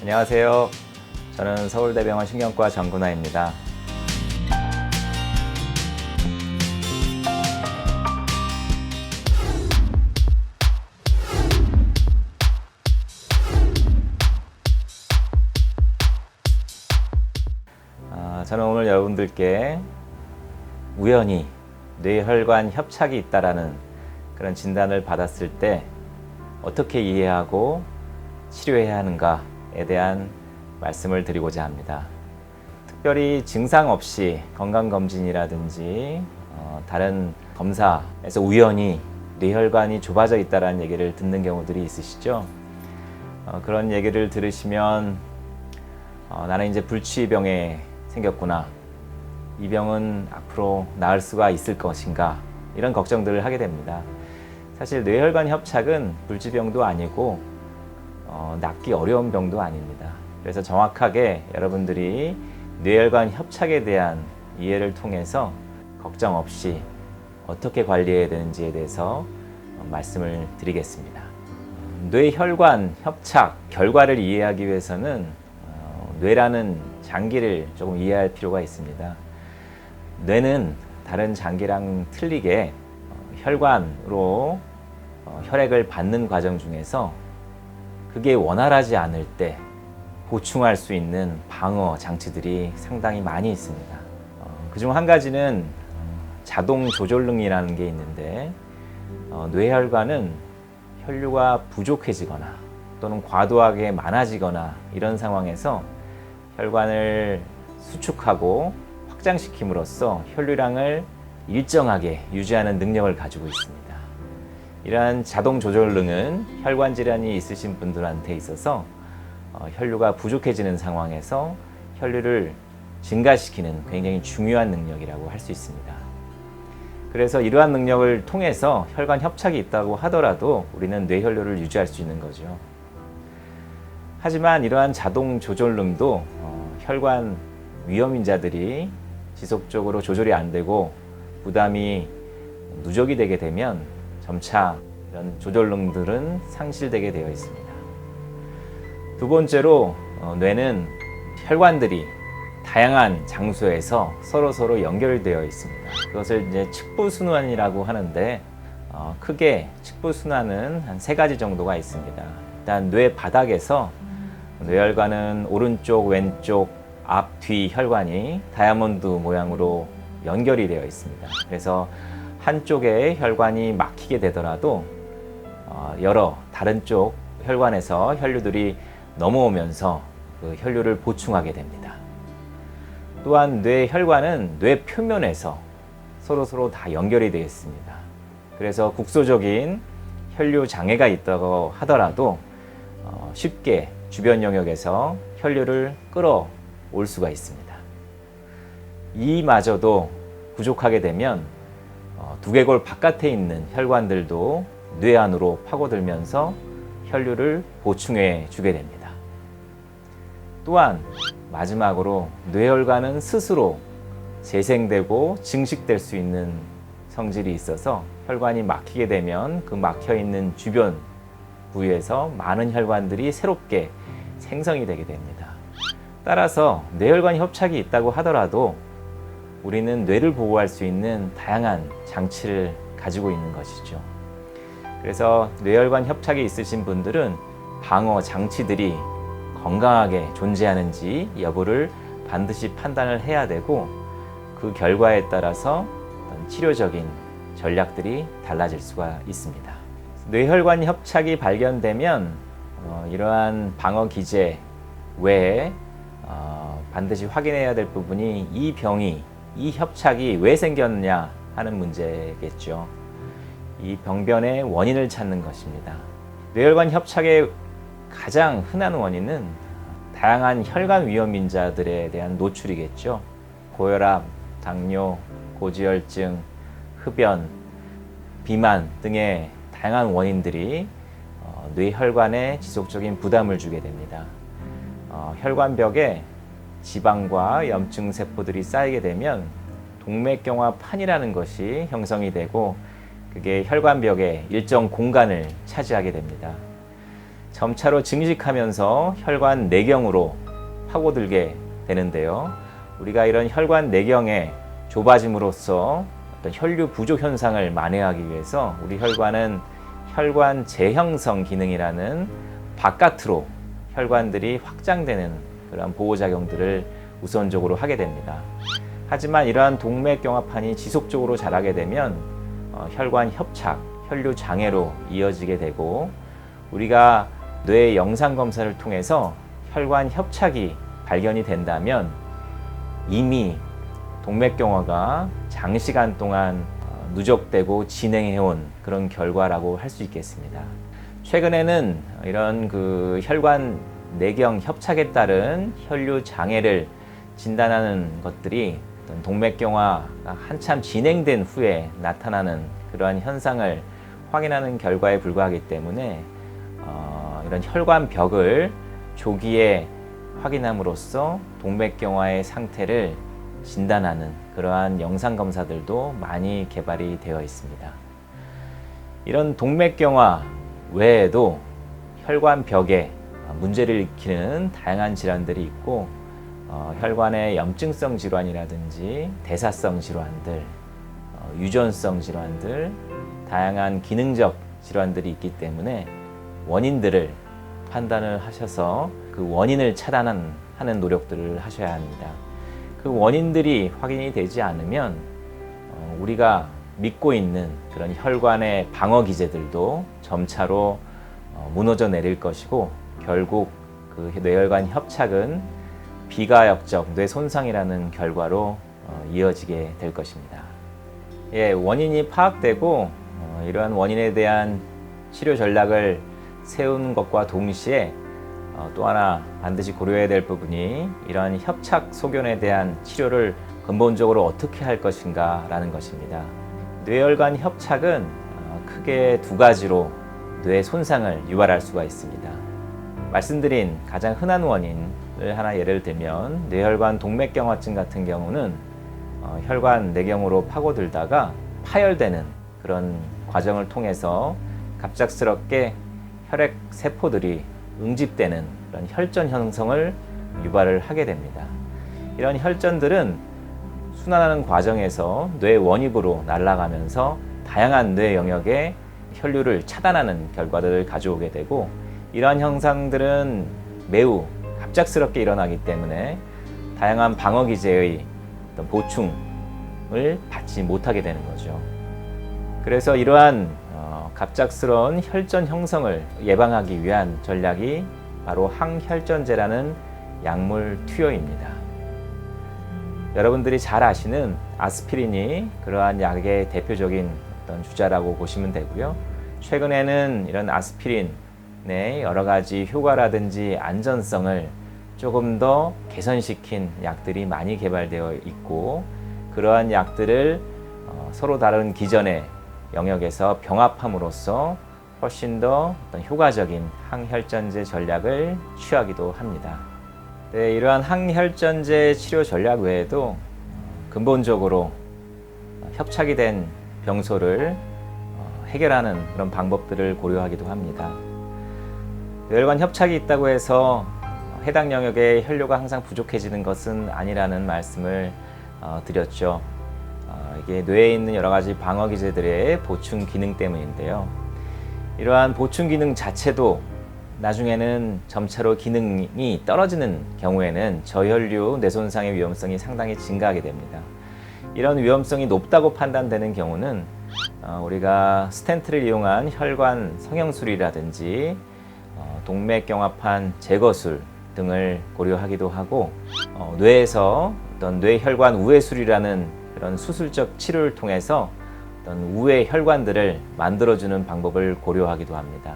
안녕하세요. 저는 서울대병원 신경과 정근화입니다. 저는 오늘 여러분들께 우연히 뇌혈관 협착이 있다라는 그런 진단을 받았을 때 어떻게 이해하고 치료해야 하는가에 대한 말씀을 드리고자 합니다. 특별히 증상 없이 건강검진이라든지 다른 검사에서 우연히 뇌혈관이 좁아져 있다는 얘기를 듣는 경우들이 있으시죠. 그런 얘기를 들으시면 나는 이제 불치병에 생겼구나, 이 병은 앞으로 나을 수가 있을 것인가, 이런 걱정들을 하게 됩니다. 사실 뇌혈관 협착은 불치병도 아니고 낫기 어려운 병도 아닙니다. 그래서 정확하게 여러분들이 뇌혈관 협착에 대한 이해를 통해서 걱정 없이 어떻게 관리해야 되는지에 대해서 말씀을 드리겠습니다. 뇌혈관 협착 결과를 이해하기 위해서는 뇌라는 장기를 조금 이해할 필요가 있습니다. 뇌는 다른 장기랑 틀리게 혈관으로 혈액을 받는 과정 중에서 그게 원활하지 않을 때 보충할 수 있는 방어 장치들이 상당히 많이 있습니다. 그중 한 가지는 자동 조절능이라는 게 있는데, 뇌혈관은 혈류가 부족해지거나 또는 과도하게 많아지거나 이런 상황에서 혈관을 수축하고 확장시킴으로써 혈류량을 일정하게 유지하는 능력을 가지고 있습니다. 이러한 자동 조절능은 혈관 질환이 있으신 분들한테 있어서 혈류가 부족해지는 상황에서 혈류를 증가시키는 굉장히 중요한 능력이라고 할 수 있습니다. 그래서 이러한 능력을 통해서 혈관 협착이 있다고 하더라도 우리는 뇌혈류를 유지할 수 있는 거죠. 하지만 이러한 자동 조절능도 혈관 위험인자들이 지속적으로 조절이 안 되고 부담이 누적이 되게 되면 점차 이런 조절능들은 상실되게 되어 있습니다. 두 번째로 뇌는 혈관들이 다양한 장소에서 서로 연결되어 있습니다. 그것을 이제 측부순환이라고 하는데, 크게 측부순환은 한 3가지 정도가 있습니다. 일단 뇌 바닥에서 뇌혈관은 오른쪽, 왼쪽, 앞, 뒤 혈관이 다이아몬드 모양으로 연결이 되어 있습니다. 그래서 한쪽에 혈관이 막히게 되더라도 여러 다른 쪽 혈관에서 혈류들이 넘어오면서 그 혈류를 보충하게 됩니다. 또한 뇌 혈관은 뇌 표면에서 서로 다 연결이 되어 있습니다. 그래서 국소적인 혈류 장애가 있다고 하더라도 쉽게 주변 영역에서 혈류를 끌어올 수가 있습니다. 이마저도 부족하게 되면 두개골 바깥에 있는 혈관들도 뇌 안으로 파고들면서 혈류를 보충해 주게 됩니다. 또한 마지막으로 뇌혈관은 스스로 재생되고 증식될 수 있는 성질이 있어서 혈관이 막히게 되면 그 막혀 있는 주변 부위에서 많은 혈관들이 새롭게 생성이 되게 됩니다. 따라서 뇌혈관 협착이 있다고 하더라도 우리는 뇌를 보호할 수 있는 다양한 장치를 가지고 있는 것이죠. 그래서 뇌혈관 협착이 있으신 분들은 방어 장치들이 건강하게 존재하는지 여부를 반드시 판단을 해야 되고, 그 결과에 따라서 어떤 치료적인 전략들이 달라질 수가 있습니다. 뇌혈관 협착이 발견되면 이러한 방어 기제 외에 반드시 확인해야 될 부분이 이 협착이 왜 생겼냐 하는 문제겠죠. 이 병변의 원인을 찾는 것입니다. 뇌혈관 협착의 가장 흔한 원인은 다양한 혈관 위험인자들에 대한 노출이겠죠. 고혈압, 당뇨, 고지혈증, 흡연, 비만 등의 다양한 원인들이 뇌혈관에 지속적인 부담을 주게 됩니다. 혈관벽에 지방과 염증 세포들이 쌓이게 되면 동맥경화판이라는 것이 형성이 되고, 그게 혈관벽에 일정 공간을 차지하게 됩니다. 점차로 증식하면서 혈관 내경으로 파고들게 되는데요. 우리가 이런 혈관 내경에 좁아짐으로써 어떤 혈류 부족 현상을 만회하기 위해서 우리 혈관은 혈관 재형성 기능이라는 바깥으로 혈관들이 확장되는 그런 보호작용들을 우선적으로 하게 됩니다. 하지만 이러한 동맥경화판이 지속적으로 자라게 되면 혈관 협착, 혈류 장애로 이어지게 되고 우리가 뇌 영상 검사를 통해서 혈관 협착이 발견이 된다면 이미 동맥경화가 장시간 동안 누적되고 진행해온 그런 결과라고 할 수 있겠습니다. 최근에는 이런 혈관 내경 협착에 따른 혈류 장애를 진단하는 것들이 동맥경화가 한참 진행된 후에 나타나는 그러한 현상을 확인하는 결과에 불과하기 때문에 이런 혈관벽을 조기에 확인함으로써 동맥경화의 상태를 진단하는 그러한 영상검사들도 많이 개발이 되어 있습니다. 이런 동맥경화 외에도 혈관벽에 문제를 일으키는 다양한 질환들이 있고 혈관의 염증성 질환이라든지 대사성 질환들, 유전성 질환들, 다양한 기능적 질환들이 있기 때문에 원인들을 판단을 하셔서 그 원인을 차단하는 노력들을 하셔야 합니다. 그 원인들이 확인이 되지 않으면 우리가 믿고 있는 그런 혈관의 방어 기제들도 점차로 무너져 내릴 것이고 결국 그 뇌혈관 협착은 비가역적 뇌 손상이라는 결과로 이어지게 될 것입니다. 예, 원인이 파악되고 이러한 원인에 대한 치료 전략을 세우는 것과 동시에 또 하나 반드시 고려해야 될 부분이 이러한 협착 소견에 대한 치료를 근본적으로 어떻게 할 것인가 라는 것입니다. 뇌혈관 협착은 크게 두 가지로 뇌 손상을 유발할 수가 있습니다. 말씀드린 가장 흔한 원인을 하나 예를 들면 뇌혈관 동맥경화증 같은 경우는 혈관 내경으로 파고들다가 파열되는 그런 과정을 통해서 갑작스럽게 혈액 세포들이 응집되는 그런 혈전 형성을 유발을 하게 됩니다. 이런 혈전들은 순환하는 과정에서 뇌 원입으로 날아가면서 다양한 뇌 영역에 혈류를 차단하는 결과들을 가져오게 되고 이러한 현상들은 매우 갑작스럽게 일어나기 때문에 다양한 방어 기제의 어떤 보충을 받지 못하게 되는 거죠. 그래서 이러한 갑작스러운 혈전 형성을 예방하기 위한 전략이 바로 항혈전제라는 약물 투여입니다. 여러분들이 잘 아시는 아스피린이 그러한 약의 대표적인 어떤 주자라고 보시면 되고요. 최근에는 이런 아스피린의 여러 가지 효과라든지 안전성을 조금 더 개선시킨 약들이 많이 개발되어 있고 그러한 약들을 서로 다른 기전의 영역에서 병합함으로써 훨씬 더 어떤 효과적인 항혈전제 전략을 취하기도 합니다. 네, 이러한 항혈전제 치료 전략 외에도 근본적으로 협착이 된 병소를 해결하는 그런 방법들을 고려하기도 합니다. 뇌혈관 협착이 있다고 해서 해당 영역의 혈류가 항상 부족해지는 것은 아니라는 말씀을 드렸죠. 이게 뇌에 있는 여러 가지 방어 기제들의 보충 기능 때문인데요. 이러한 보충 기능 자체도 나중에는 점차로 기능이 떨어지는 경우에는 저혈류 뇌손상의 위험성이 상당히 증가하게 됩니다. 이런 위험성이 높다고 판단되는 경우는 우리가 스텐트를 이용한 혈관 성형술이라든지 동맥경화판 제거술 등을 고려하기도 하고 뇌에서 어떤 뇌혈관 우회술이라는 그런 수술적 치료를 통해서 어떤 우회 혈관들을 만들어주는 방법을 고려하기도 합니다.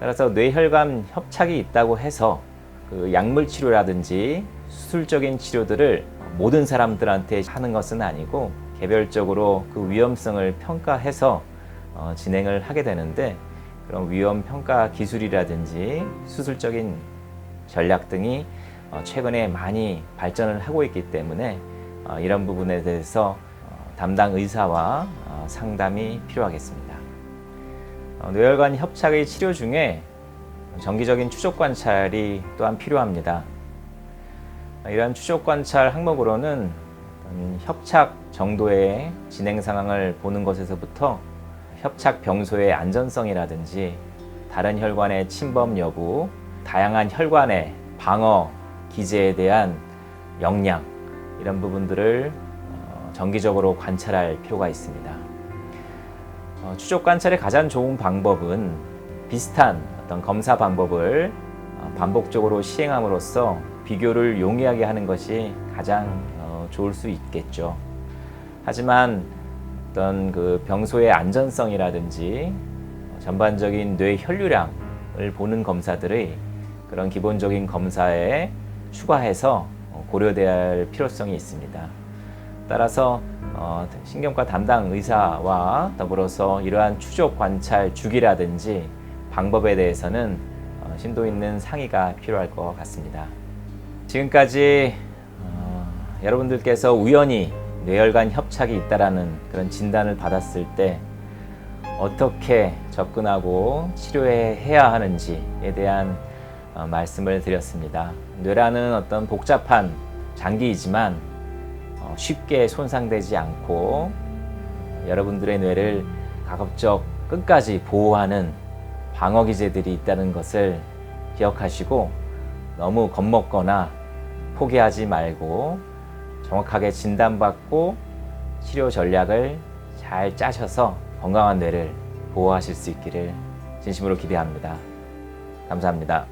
따라서 뇌혈관 협착이 있다고 해서 그 약물 치료라든지 수술적인 치료들을 모든 사람들한테 하는 것은 아니고 개별적으로 그 위험성을 평가해서 진행을 하게 되는데 그런 위험 평가 기술이라든지 수술적인 전략 등이 최근에 많이 발전을 하고 있기 때문에 이런 부분에 대해서 담당 의사와 상담이 필요하겠습니다. 뇌혈관 협착의 치료 중에 정기적인 추적 관찰이 또한 필요합니다. 이러한 추적 관찰 항목으로는 협착 정도의 진행 상황을 보는 것에서부터 협착 병소의 안전성이라든지 다른 혈관의 침범 여부, 다양한 혈관의 방어 기제에 대한 역량, 이런 부분들을 정기적으로 관찰할 필요가 있습니다. 추적 관찰의 가장 좋은 방법은 비슷한 어떤 검사 방법을 반복적으로 시행함으로써 비교를 용이하게 하는 것이 가장 좋을 수 있겠죠. 하지만 어떤 그 병소의 안전성이라든지 전반적인 뇌 혈류량을 보는 검사들의 그런 기본적인 검사에 추가해서 고려돼야 할 필요성이 있습니다. 따라서 신경과 담당 의사와 더불어서 이러한 추적 관찰 주기라든지 방법에 대해서는 심도 있는 상의가 필요할 것 같습니다. 지금까지 여러분들께서 우연히 뇌혈관 협착이 있다라는 그런 진단을 받았을 때 어떻게 접근하고 치료해야 하는지에 대한 말씀을 드렸습니다. 뇌라는 어떤 복잡한 장기이지만 쉽게 손상되지 않고 여러분들의 뇌를 가급적 끝까지 보호하는 방어 기제들이 있다는 것을 기억하시고 너무 겁먹거나 포기하지 말고 정확하게 진단받고 치료 전략을 잘 짜셔서 건강한 뇌를 보호하실 수 있기를 진심으로 기대합니다. 감사합니다.